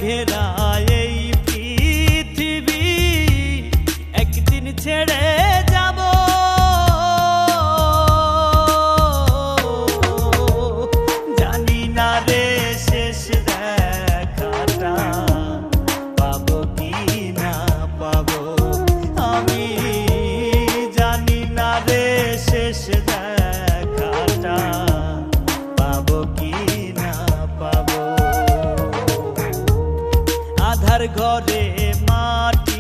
ঘেরা এই পৃথিবী একদিন ছেড়ে যাব। জানি না রে শেষ দেখাটা পাবো কি না পাবো, আমি জানি না রে শেষ দেখাটা পাবো কি না পাবো। আধার ঘরে মাটি